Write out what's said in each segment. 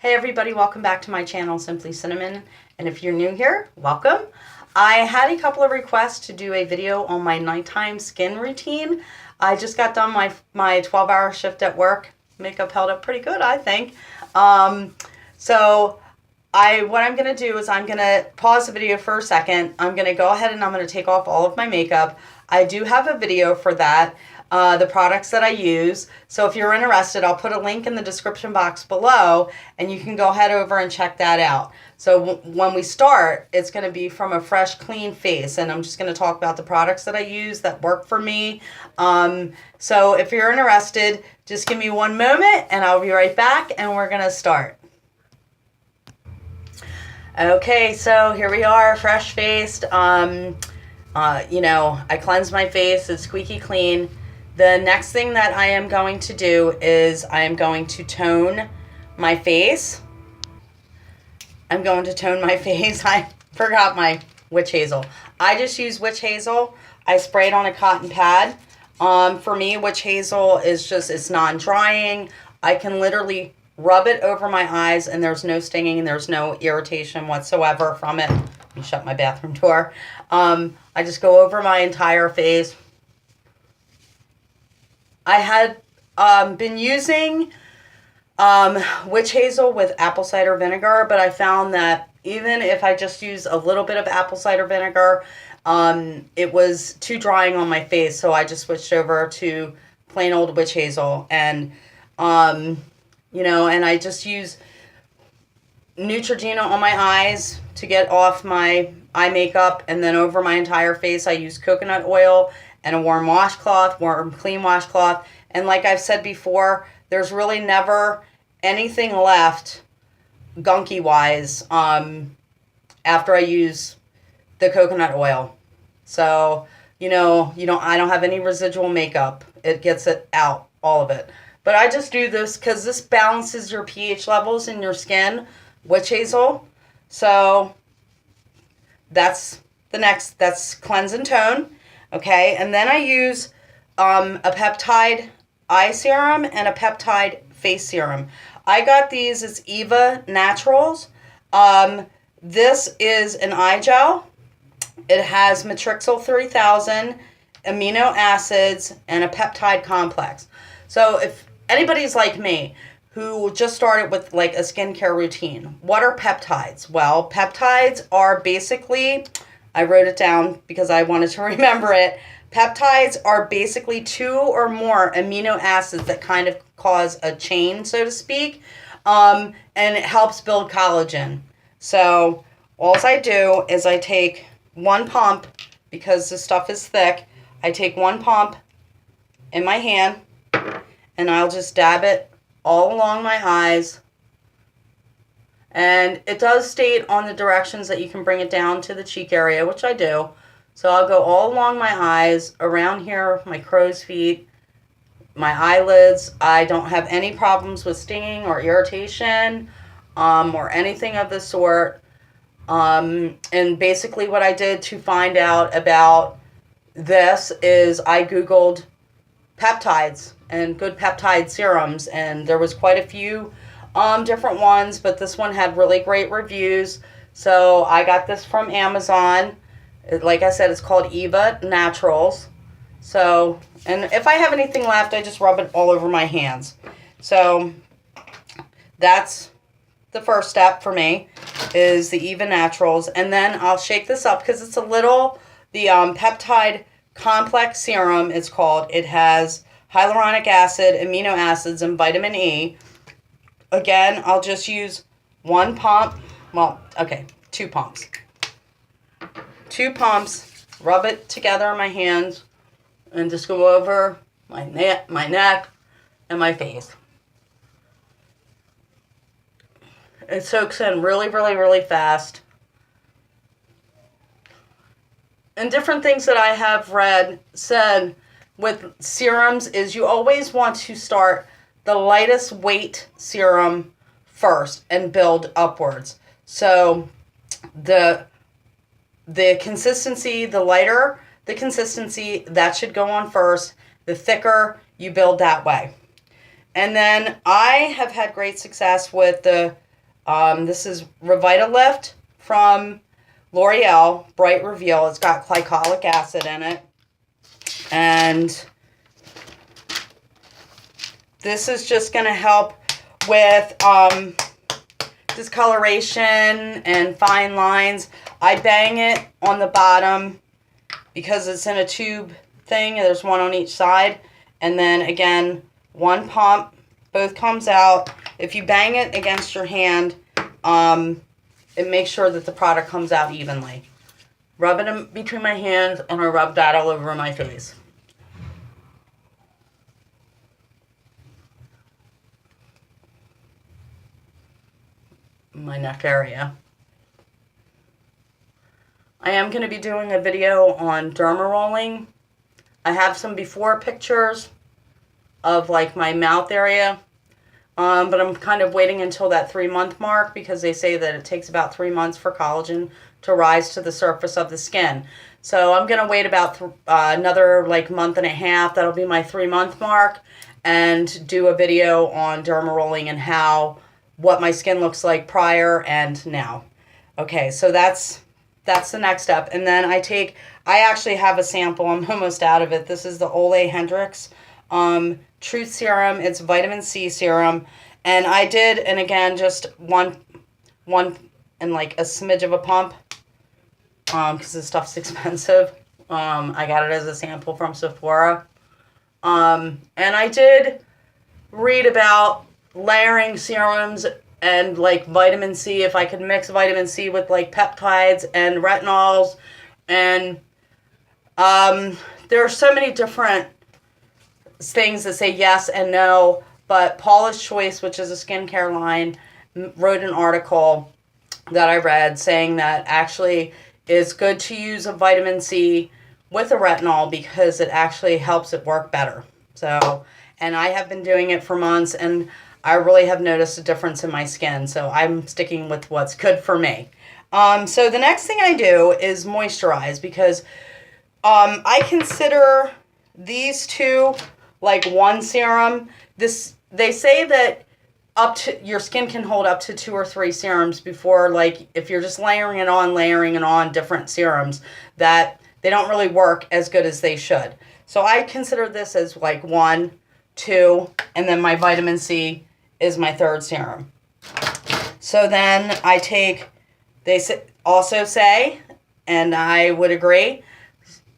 Hey everybody, welcome back to my channel, Simply Cinnamon. And if you're new here, welcome. I had a couple of requests to do a video on my nighttime skin routine. I just got done my 12-hour shift at work. Makeup held up pretty good, I think. What I'm going to do is I'm going to pause the video for a second. I'm going to go ahead and I'm going to take off all of my makeup. I do have a video for that. The products that I use. So if you're interested, I'll put a link in the description box below and you can go head over and check that out. So when we start, it's going to be from a fresh, clean face, and I'm just going to talk about the products that I use that work for me. So if you're interested, just give me one moment and I'll be right back and we're going to start. Okay, so here we are, fresh-faced. I cleanse my face, it's squeaky clean. The next thing that I am going to do is I am going to tone my face. I'm going to tone my face. I forgot my witch hazel. I just use witch hazel. I spray it on a cotton pad. For me, witch hazel is just, it's non-drying. I can literally rub it over my eyes and there's no stinging, there's no irritation whatsoever from it. Let me shut my bathroom door. I just go over my entire face. I had been using witch hazel with apple cider vinegar, but I found that even if I just use a little bit of apple cider vinegar, it was too drying on my face, so I just switched over to plain old witch hazel. And, and I just use Neutrogena on my eyes to get off my eye makeup, and then over my entire face I use coconut oil and a warm washcloth, warm clean washcloth. And like I've said before, there's really never anything left gunky wise after I use the coconut oil. So, I don't have any residual makeup. It gets it out, all of it. But I just do this because this balances your pH levels in your skin, witch hazel. So that's that's cleanse and tone. Okay, and then I use a peptide eye serum and a peptide face serum. I got these as Eva Naturals. This is an eye gel. It has Matrixyl 3000, amino acids, and a peptide complex. So if anybody's like me who just started with like a skincare routine, what are peptides? Well, peptides are basically, I wrote it down because I wanted to remember it. Peptides are basically 2 or more amino acids that kind of cause a chain, so to speak, and it helps build collagen. So all I do is I take one pump, because this stuff is thick, I take one pump in my hand and I'll just dab it all along my eyes. And it does state on the directions that you can bring it down to the cheek area, which I do. So I'll go all along my eyes, around here, my crow's feet, my eyelids. I don't have any problems with stinging or irritation or anything of the sort. And basically what I did to find out about this is I Googled peptides and good peptide serums, and there was quite a few different ones, but this one had really great reviews. So I got this from Amazon. Like I said, it's called Eva Naturals. So, and if I have anything left, I just rub it all over my hands. So that's the first step for me, is the Eva Naturals. And then I'll shake this up because it's a little, the peptide complex serum it's called. It has hyaluronic acid, amino acids, and vitamin E. Again, I'll just use one pump. Well, okay, 2 pumps. 2 pumps, rub it together in my hands, and just go over my neck, and my face. It soaks in really, really, really fast. And different things that I have said with serums is you always want to start the lightest weight serum first and build upwards. So the consistency, the lighter the consistency, that should go on first. The thicker, you build that way. And then I have had great success with the This is Revitalift from L'Oreal Bright Reveal. It's got glycolic acid in it. And this is just going to help with discoloration and fine lines. I bang it on the bottom because it's in a tube thing. There's one on each side. And then again, one pump, both comes out. If you bang it against your hand, it makes sure that the product comes out evenly. Rub it in between my hands, and I rub that all over my face. My neck area. I am going to be doing a video on derma rolling. I have some before pictures of like my mouth area, but I'm kind of waiting until that 3-month mark because they say that it takes about 3 months for collagen to rise to the surface of the skin. So I'm going to wait about another like month and a half. That'll be my 3-month mark, and do a video on derma rolling and what my skin looks like prior and now. Okay, so that's the next step. And then I actually have a sample. I'm almost out of it. This is the Ole Henriksen Truth Serum. It's vitamin C serum. And I did, and again, just one and like a smidge of a pump, because this stuff's expensive. I got it as a sample from Sephora. And I did read about layering serums and like vitamin C, if I could mix vitamin C with like peptides and retinols. And there are so many different things that say yes and no, but Paula's Choice, which is a skincare line, wrote an article that I read saying that actually it's good to use a vitamin C with a retinol because it actually helps it work better. So, and I have been doing it for months, and I really have noticed a difference in my skin, so I'm sticking with what's good for me. So the next thing I do is moisturize, because I consider these two like one serum. They say that your skin can hold up to 2 or 3 serums before, like if you're just layering it on different serums, that they don't really work as good as they should. So I consider this as like 1, 2, and then my vitamin C is my 3rd serum. So then they also say, and I would agree,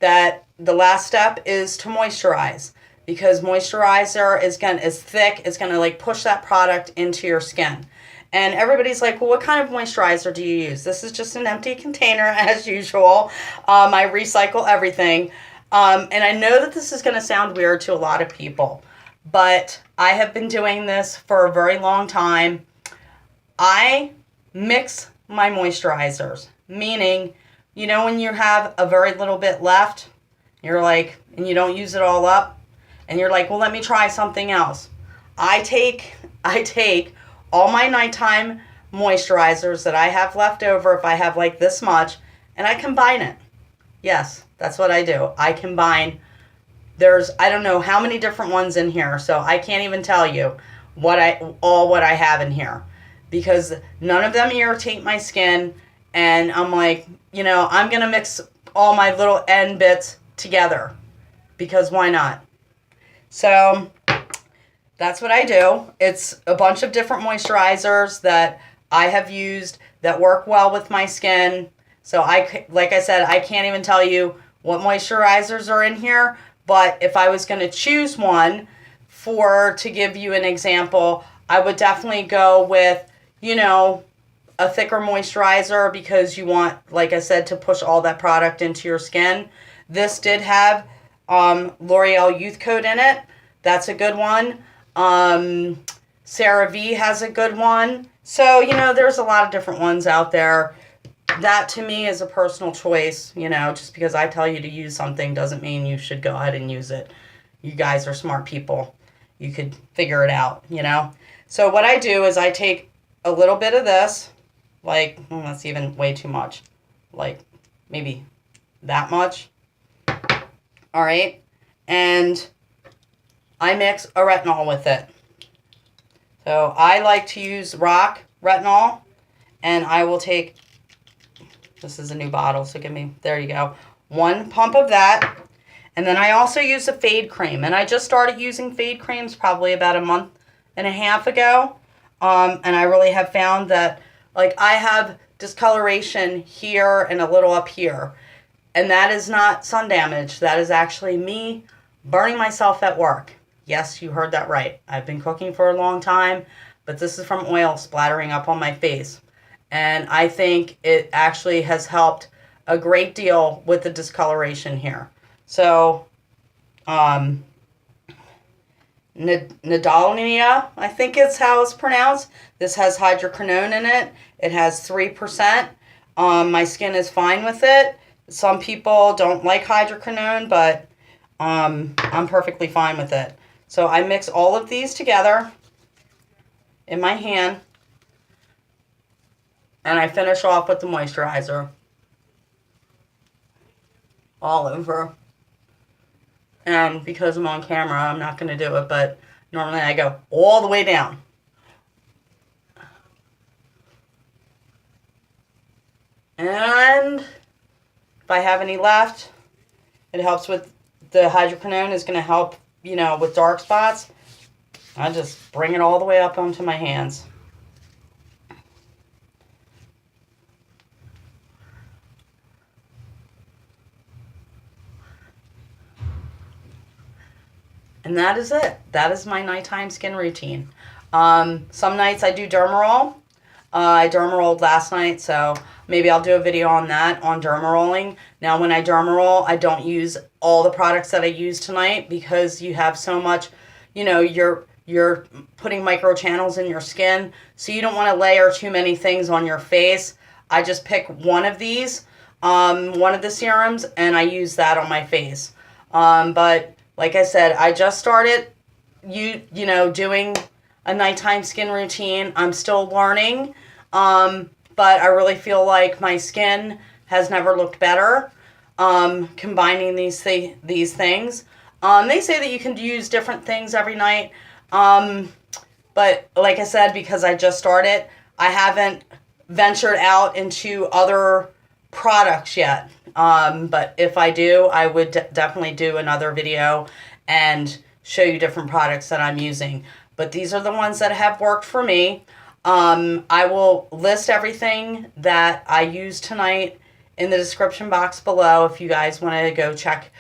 that the last step is to moisturize, because moisturizer is thick. It's gonna like push that product into your skin. And everybody's like, well, what kind of moisturizer do you use? This is just an empty container as usual. I recycle everything. And I know that this is gonna sound weird to a lot of people, but I have been doing this for a very long time. I mix my moisturizers, meaning, you know, when you have a very little bit left, you're like, and you don't use it all up, and you're like, well, let me try something else. I take all my nighttime moisturizers that I have left over, if I have like this much, and I combine it. Yes, that's what I do. I combine. I don't know how many different ones in here, so I can't even tell you what I have in here, because none of them irritate my skin. And I'm like, you know, I'm going to mix all my little end bits together, because why not? So that's what I do. It's a bunch of different moisturizers that I have used that work well with my skin. So like I said, I can't even tell you what moisturizers are in here, but if I was going to choose one to give you an example, I would definitely go with, you know, a thicker moisturizer, because you want, like I said, to push all that product into your skin. This did have L'Oreal Youth Coat in it. That's a good one. CeraVe has a good one. So, you know, there's a lot of different ones out there. That to me is a personal choice. You know, just because I tell you to use something doesn't mean you should go ahead and use it. You guys are smart people. You could figure it out, you know. So what I do is I take a little bit of this, like, that's even way too much, like maybe that much. All right. And I mix a retinol with it. So I like to use Roc Retinol. And I will take, this is a new bottle, so give me, there you go, 1 pump of that. And then I also use a fade cream. And I just started using fade creams probably about a month and a half ago. And I really have found that, like, I have discoloration here and a little up here. And that is not sun damage. That is actually me burning myself at work. Yes, you heard that right. I've been cooking for a long time, but this is from oil splattering up on my face. And I think it actually has helped a great deal with the discoloration here. So, Nadolnia, I think it's how it's pronounced. This has hydroquinone in it. It has 3%. My skin is fine with it. Some people don't like hydroquinone, but I'm perfectly fine with it. So I mix all of these together in my hand, and I finish off with the moisturizer all over. And because I'm on camera, I'm not going to do it, but normally I go all the way down. And if I have any left, it helps with the hydroquinone is going to help, you know, with dark spots. I just bring it all the way up onto my hands. And that is it. That is my nighttime skin routine. Some nights I do dermarol. I dermarolled last night, so maybe I'll do a video on that, on dermarolling. Now, when I dermarol, I don't use all the products that I use tonight because you have so much, you know, you're putting microchannels in your skin, so you don't want to layer too many things on your face. I just pick one of these, one of the serums, and I use that on my face. But like I said, I just started, you know, doing a nighttime skin routine. I'm still learning, but I really feel like my skin has never looked better combining these things. They say that you can use different things every night, but like I said, because I just started, I haven't ventured out into other products yet. But if I do, I would definitely do another video and show you different products that I'm using. But these are the ones that have worked for me. I will list everything that I used tonight in the description box below if you guys want to go check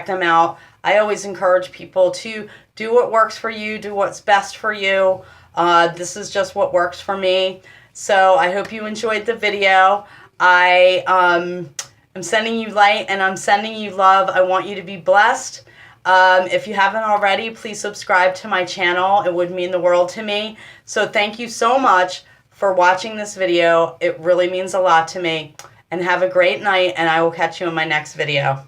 them out. I always encourage people to do what works for you, do what's best for you. This is just what works for me. So I hope you enjoyed the video. I'm sending you light and I'm sending you love. I want you to be blessed. If you haven't already, please subscribe to my channel. It would mean the world to me. So thank you so much for watching this video. It really means a lot to me. And have a great night, and I will catch you in my next video.